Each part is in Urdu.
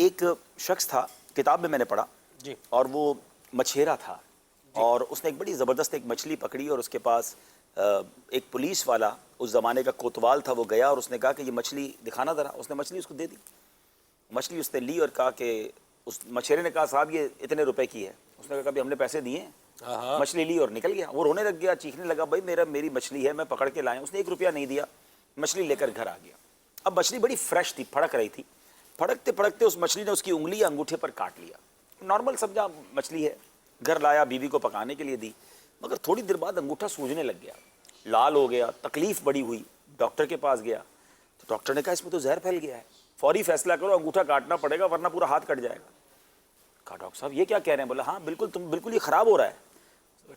ایک شخص تھا, کتاب میں نے پڑھا جی. اور وہ مچھیرا تھا اور اس نے ایک بڑی زبردست ایک مچھلی پکڑی اور اس کے پاس ایک پولیس والا اس زمانے کا کوتوال تھا, وہ گیا اور اس نے کہا کہ یہ مچھلی دکھانا ذرا. اس نے مچھلی اس کو دے دی. مچھلی اس نے لی اور کہا کہ اس مچھیرے نے کہا صاحب یہ اتنے روپے کی ہے. اس نے کہا کہ ہم نے پیسے دیے ہیں. مچھلی لی اور نکل گیا. وہ رونے لگ گیا, چیخنے لگا بھائی میری مچھلی ہے, میں پکڑ کے لائے. اس نے 1 روپیہ نہیں دیا, مچھلی لے کر گھر آ گیا. اب مچھلی بڑی فریش تھی, پھڑک رہی تھی. پھڑکتے پھڑکتے اس مچھلی نے اس کی انگلی یا انگوٹھے پر کاٹ لیا. نارمل سمجھا مچھلی ہے, گھر لایا, بیوی کو پکانے کے لیے دی, مگر تھوڑی دیر بعد انگوٹھا سوجنے لگ گیا, لال ہو گیا, تکلیف بڑی ہوئی. ڈاکٹر کے پاس گیا تو ڈاکٹر نے کہا اس میں تو زہر پھیل گیا ہے, فوری فیصلہ کرو, انگوٹھا کاٹنا پڑے گا ورنہ پورا ہاتھ کٹ جائے گا. کہا ڈاکٹر صاحب یہ کیا کہہ رہے ہیں؟ بولا ہاں بالکل یہ خراب ہو رہا ہے.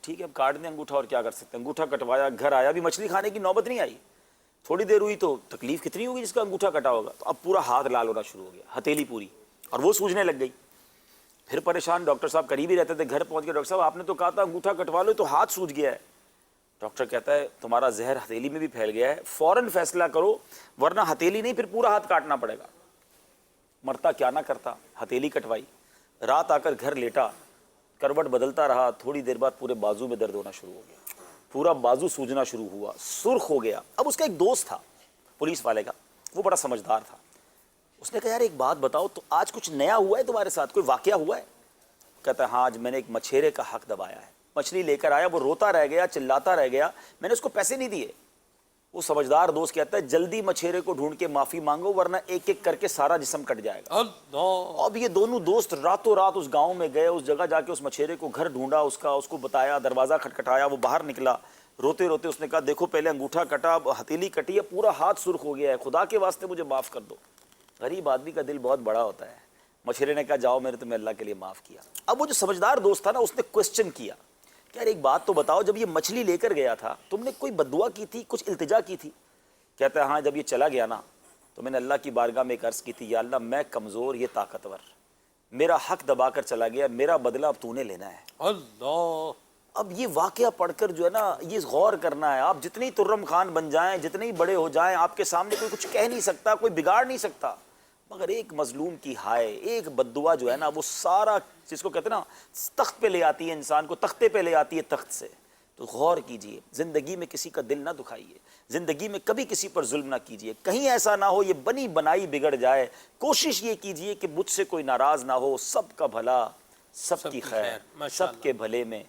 ٹھیک ہے اب کاٹ دیں انگوٹھا, اور کیا کر سکتے ہیں. انگوٹھا کٹوایا, گھر آیا, بھی مچھلی کھانے کی نوبت نہیں آئی. تھوڑی دیر ہوئی تو تکلیف کتنی ہوگی جس کا انگوٹھا کٹا ہوگا, تو اب پورا ہاتھ لال ہونا شروع ہو گیا, ہتھیلی پوری, اور وہ سوجنے لگ گئی. پھر پریشان, ڈاکٹر صاحب قریب ہی رہتے تھے, گھر پہنچ کے ڈاکٹر صاحب آپ نے تو کہا تھا انگوٹھا کٹوا لو, تو ہاتھ سوج گیا ہے. ڈاکٹر کہتا ہے تمہارا زہر ہتھیلی میں بھی پھیل گیا ہے, فوراً فیصلہ کرو ورنہ ہتھیلی نہیں پھر پورا ہاتھ کاٹنا پڑے گا. مرتا کیا نہ کرتا, ہتھیلی کٹوائی. رات آ کر گھر لیٹا, کروٹ بدلتا رہا, تھوڑی دیر بعد پورے بازو میں درد ہونا شروع ہو گیا, پورا بازو سوجنا شروع ہوا, سرخ ہو گیا. اب اس کا ایک دوست تھا پولیس والے کا, وہ بڑا سمجھدار تھا. اس نے کہا یار ایک بات بتاؤ, تو آج کچھ نیا ہوا ہے تمہارے ساتھ, کوئی واقعہ ہوا ہے؟ کہتا ہے ہاں آج میں نے ایک مچھیرے کا حق دبایا ہے. مچھلی لے کر آیا, وہ روتا رہ گیا, چلاتا رہ گیا, میں نے اس کو پیسے نہیں دیے. وہ سمجھدار دوست کہتا ہے جلدی مچھیرے کو ڈھونڈ کے معافی مانگو ورنہ ایک ایک کر کے سارا جسم کٹ جائے گا. اب یہ دونوں دوست راتوں رات اس گاؤں میں گئے, اس جگہ جا کے اس مچھیرے کو گھر ڈھونڈا, اس کو بتایا, دروازہ کھٹکھٹایا, وہ باہر نکلا. روتے روتے اس نے کہا دیکھو پہلے انگوٹھا کٹا, ہتھیلی کٹی ہے, پورا ہاتھ سرخ ہو گیا ہے, خدا کے واسطے مجھے معاف کر دو. غریب آدمی کا دل بہت بڑا ہوتا ہے. مچھیرے نے کہا جاؤ میں نے تمہیں اللہ کے لیے معاف کیا. اب وہ جو سمجھدار دوست تھا نا, اس نے کوسچن کیا کہ یار ایک بات تو بتاؤ, جب یہ مچھلی لے کر گیا تھا تم نے کوئی بددعا کی تھی, کچھ التجا کی تھی؟ کہتا ہے ہاں جب یہ چلا گیا نا تو میں نے اللہ کی بارگاہ میں ایک عرض کی تھی, یا اللہ میں کمزور یہ طاقتور, میرا حق دبا کر چلا گیا, میرا بدلہ اب تو نے لینا ہے. اللہ. اب یہ واقعہ پڑھ کر جو ہے نا یہ غور کرنا ہے, آپ جتنی ترم خان بن جائیں, جتنے ہی بڑے ہو جائیں, آپ کے سامنے کوئی کچھ کہہ نہیں سکتا, کوئی بگاڑ نہیں سکتا, مگر ایک مظلوم کی ہائے, ایک بددعا جو ہے نا وہ سارا جس کو کہتے ہیں نا تخت پہ لے آتی ہے, انسان کو تختے پہ لے آتی ہے تخت سے. تو غور کیجئے, زندگی میں کسی کا دل نہ دکھائیے, زندگی میں کبھی کسی پر ظلم نہ کیجئے, کہیں ایسا نہ ہو یہ بنی بنائی بگڑ جائے. کوشش یہ کیجئے کہ مجھ سے کوئی ناراض نہ ہو, سب کا بھلا سب کی خیر, سب کے بھلے میں